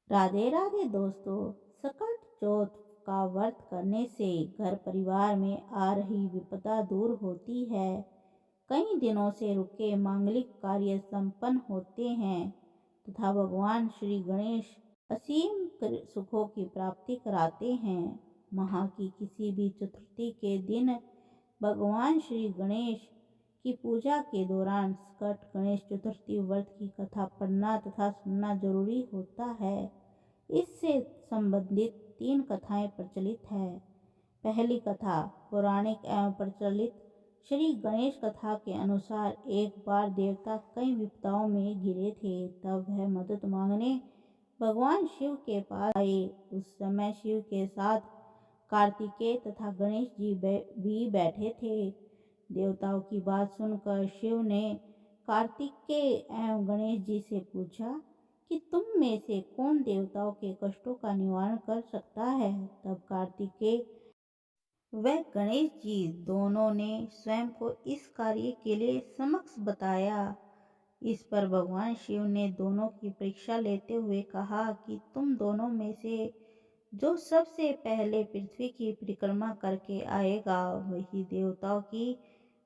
राधे राधे दोस्तों। सकट चौथ का व्रत करने से घर परिवार में आ रही विपदा दूर होती है। कई दिनों से रुके मांगलिक कार्य संपन्न होते हैं तथा भगवान श्री गणेश असीम सुखों की प्राप्ति कराते हैं। माह की किसी भी चतुर्थी के दिन भगवान श्री गणेश की पूजा के दौरान सकट गणेश चतुर्थी व्रत की कथा पढ़ना तथा सुनना जरूरी होता है। इससे संबंधित 3 कथाएं प्रचलित है। पहली कथा पौराणिक एवं प्रचलित श्री गणेश कथा के अनुसार एक बार देवता कई विपदाओं में घिरे थे। तब वह मदद मांगने भगवान शिव के पास आए। उस समय शिव के साथ कार्तिकेय तथा गणेश जी भी बैठे थे। देवताओं की बात सुनकर शिव ने कार्तिकेय एवं गणेश जी से पूछा कि तुम में से कौन देवताओं के कष्टों का निवारण कर सकता है। तब कार्तिकेय व गणेश जी दोनों ने स्वयं को इस कार्य के लिए समक्ष बताया। इस पर भगवान शिव ने दोनों की परीक्षा लेते हुए कहा कि तुम दोनों में से जो सबसे पहले पृथ्वी की परिक्रमा करके आएगा वही देवताओं की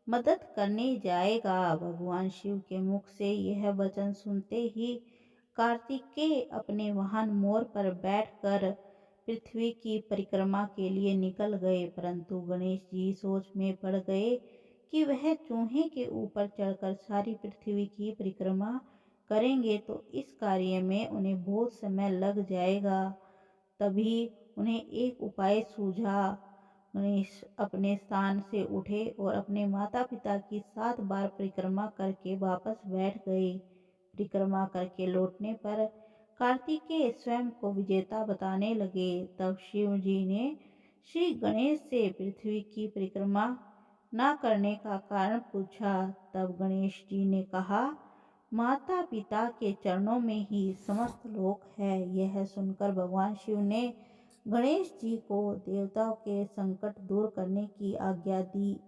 मदद करने जाएगा। भगवान शिव के मुख से यह वचन सुनते ही कार्तिकेय अपने वाहन मोर पर बैठकर पृथ्वी की परिक्रमा के लिए निकल गए, परंतु गणेश जी सोच में पड़ गए कि वह चूहे के ऊपर चढ़कर सारी पृथ्वी की परिक्रमा करेंगे तो इस कार्य में उन्हें बहुत समय लग जाएगा। तभी उन्हें एक उपाय सूझा। गणेश अपने स्थान से उठे और अपने माता पिता की 7 बार परिक्रमा करके वापस बैठ गए। परिक्रमा करके लौटने पर कार्तिकेय स्वयं को विजेता बताने लगे। तब शिव जी ने श्री गणेश से पृथ्वी की परिक्रमा न करने का कारण पूछा। तब गणेश जी ने कहा, माता पिता के चरणों में ही समस्त लोक है। यह सुनकर भगवान शिव ने गणेश जी को देवताओं के संकट दूर करने की आज्ञा दी।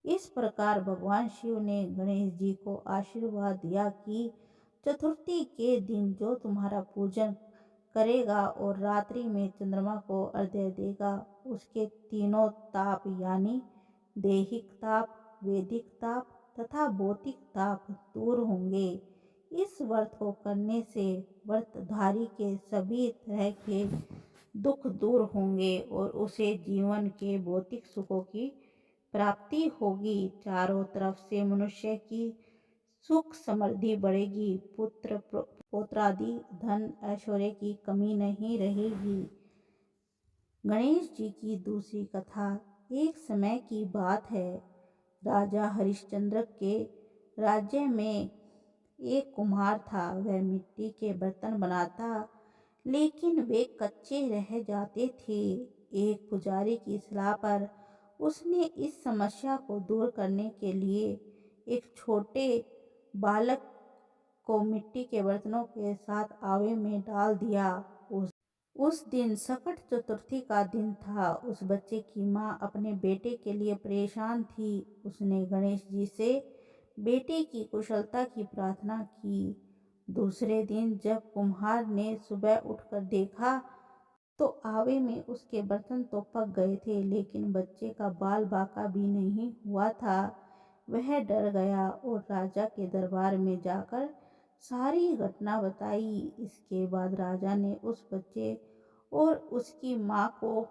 इस प्रकार भगवान शिव ने गणेश जी को आशीर्वाद दिया कि चतुर्थी के दिन जो तुम्हारा पूजन करेगा और रात्रि में चंद्रमा को अर्घ्य देगा उसके तीनों ताप यानी दैहिक ताप, वैदिक ताप तथा भौतिक ताप दूर होंगे। इस व्रत को करने से व्रतधारी के सभी तरह के दुख दूर होंगे और उसे जीवन के भौतिक सुखों की प्राप्ति होगी। चारों तरफ से मनुष्य की सुख समृद्धि बढ़ेगी, पुत्र पौत्रादि धन ऐश्वर्य की कमी नहीं रहेगी। गणेश जी की दूसरी कथा एक समय की बात है। राजा हरिश्चंद्र के राज्य में एक कुम्हार था। वह मिट्टी के बर्तन बनाता लेकिन वे कच्चे रह जाते थे। एक पुजारी की सलाह पर उसने इस समस्या को दूर करने के लिए एक छोटे बालक को मिट्टी के बर्तनों के साथ आवे में डाल दिया। उस दिन सकट चतुर्थी का दिन था। उस बच्चे की माँ अपने बेटे के लिए परेशान थी। उसने गणेश जी से बेटे की कुशलता की प्रार्थना की। दूसरे दिन जब कुम्हार ने सुबह उठकर देखा तो आवे में उसके बर्तन तो पक गए थे लेकिन बच्चे का बाल बाका भी नहीं हुआ था। वह डर गया और राजा के दरबार में जाकर सारी घटना बताई। इसके बाद राजा ने उस बच्चे और उसकी माँ को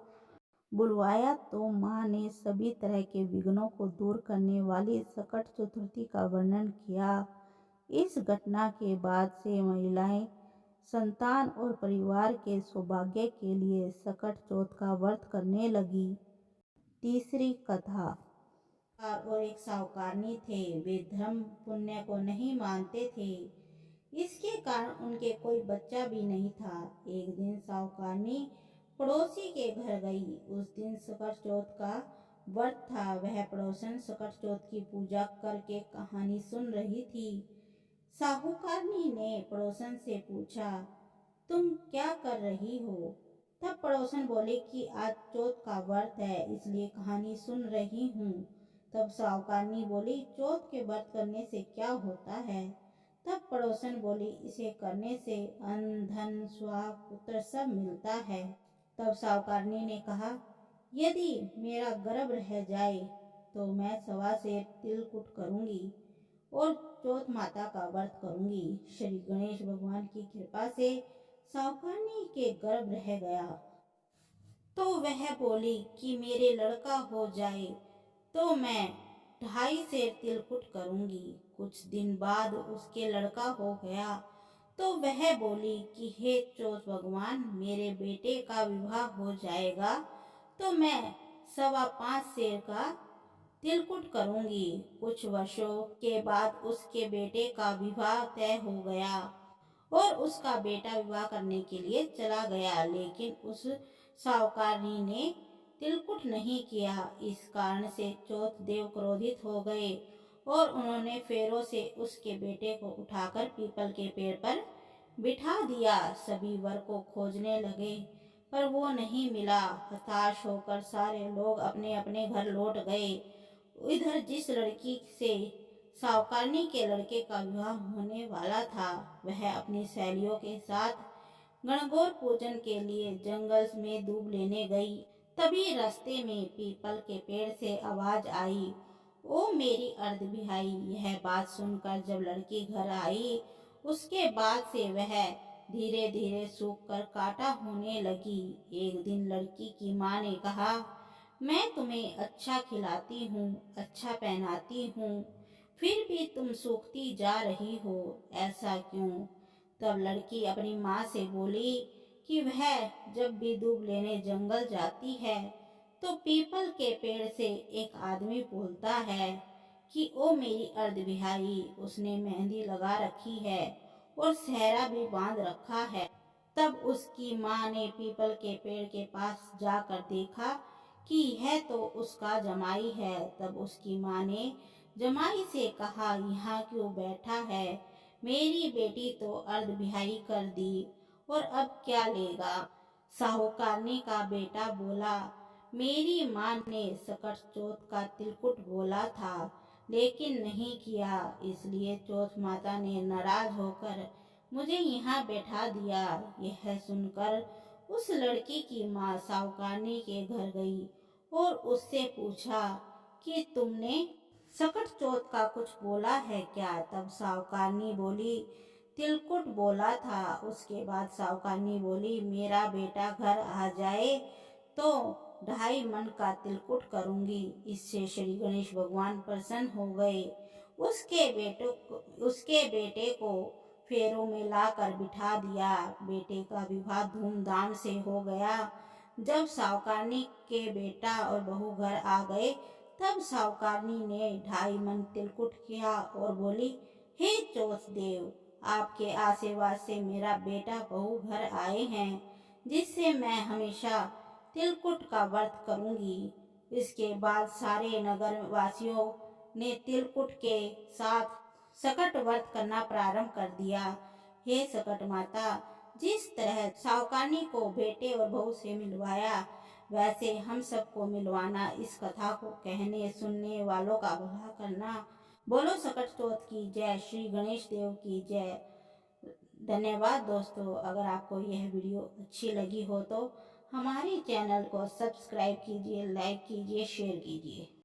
बुलवाया तो माँ ने सभी तरह के विघ्नों को दूर करने वाली सकट चतुर्थी का वर्णन किया। इस घटना के बाद से महिलाएं संतान और परिवार के सौभाग्य के लिए सकट चौथ का व्रत करने लगी। तीसरी कथा और एक साहूकारनी थे। वे धर्म पुण्य को नहीं मानते थे। इसके कारण उनके कोई बच्चा भी नहीं था। एक दिन साहूकारनी पड़ोसी के घर गई। उस दिन सकट चौथ का व्रत था। वह पड़ोसन सकट चौथ की पूजा करके कहानी सुन रही थी। साहूकारनी ने पड़ोसन से पूछा, तुम क्या कर रही हो? तब पड़ोसन बोले कि आज चौथ का व्रत है इसलिए कहानी सुन रही हूँ। तब साहूकारनी बोली, चौथ के व्रत करने से क्या होता है? तब पड़ोसन बोली, इसे करने से अन्न धन सुहाग पुत्र सब मिलता है। तब साहुकारनी ने कहा, यदि मेरा गर्भ रह जाए तो मैं 1.25 तिलकुट करूंगी और चौथ माता का व्रत करूंगी। श्री गणेश भगवान की कृपा से साहुकारनी के गर्भ रह गया तो वह बोली कि मेरे लड़का हो जाए तो मैं 2.5 तिलकुट करूंगी। कुछ दिन बाद उसके लड़का हो गया तो वह बोली कि हे चौथ भगवान, मेरे बेटे का विवाह हो जाएगा तो मैं 5.25 सेर का तिलकुट करूंगी। कुछ वर्षों के बाद उसके बेटे का विवाह तय हो गया और उसका बेटा विवाह करने के लिए चला गया, लेकिन उस साहुकारनी ने तिलकुट नहीं किया। इस कारण से चौथ देव क्रोधित हो गए और उन्होंने फेरों से उसके बेटे को उठाकर पीपल के पेड़ पर बिठा दिया। सभी वर को खोजने लगे पर वो नहीं मिला। हताश होकर सारे लोग अपने अपने घर लौट गए। इधर जिस लड़की से साहुकारनी के लड़के का विवाह होने वाला था वह अपनी सहेलियों के साथ गणगौर पूजन के लिए जंगल में दूब लेने गई। तभी रास्ते में पीपल के पेड़ से आवाज आई, ओ मेरी अर्धबिहाई। यह बात सुनकर जब लड़की घर आई उसके बाद से वह धीरे धीरे सूख कर काटा होने लगी। एक दिन लड़की की माँ ने कहा, मैं तुम्हें अच्छा खिलाती हूँ, अच्छा पहनाती हूँ, फिर भी तुम सूखती जा रही हो, ऐसा क्यों? तब लड़की अपनी माँ से बोली कि वह जब भी दूब लेने जंगल जाती है तो पीपल के पेड़ से एक आदमी बोलता है कि ओ मेरी अर्धबिहाई, उसने मेहंदी लगा रखी है और सेहरा भी बांध रखा है। तब उसकी माँ ने पीपल के पेड़ के पास जाकर देखा कि यह तो उसका जमाई है। तब उसकी माँ ने जमाई से कहा, यहाँ क्यों बैठा है? मेरी बेटी तो अर्धबिहाई कर दी और अब क्या लेगा? साहूकारनी का बेटा बोला, मेरी माँ ने सकट चौथ का तिलकुट बोला था लेकिन नहीं किया, इसलिए चौथ माता ने नाराज होकर मुझे यहाँ बैठा दिया। यह सुनकर उस लड़की की माँ साहूकारनी के घर गई और उससे पूछा कि तुमने सकट चौथ का कुछ बोला है क्या? तब साहूकारनी बोली, तिलकुट बोला था। उसके बाद साहूकारनी बोली, मेरा बेटा घर आ जाए तो 2.5 मन का तिलकुट करूंगी। इससे श्री गणेश भगवान प्रसन्न हो गए। उसके बेटे को फेरों में लाकर बिठा दिया। बेटे का विवाह धूमधाम से हो गया। जब साहूकारनी के बेटा और बहू घर आ गए तब साहूकारनी ने 2.5 मन तिलकुट किया और बोली, हे चौथ देव, आपके आशीर्वाद से मेरा बेटा बहू घर आए हैं, जिससे मैं हमेशा तिलकुट का व्रत करूंगी। इसके बाद सारे नगर वासियों ने तिलकुट के साथ सकट व्रत करना प्रारंभ कर दिया। हे सकट माता, जिस तरह साहूकारनी को बेटे और बहू से मिलवाया वैसे हम सबको मिलवाना। इस कथा को कहने सुनने वालों का भला करना। बोलो सकट चौथ की जय, श्री गणेश देव की जय। धन्यवाद दोस्तों। अगर आपको यह वीडियो अच्छी लगी हो तो हमारे चैनल को सब्सक्राइब कीजिए, लाइक कीजिए, शेयर कीजिए।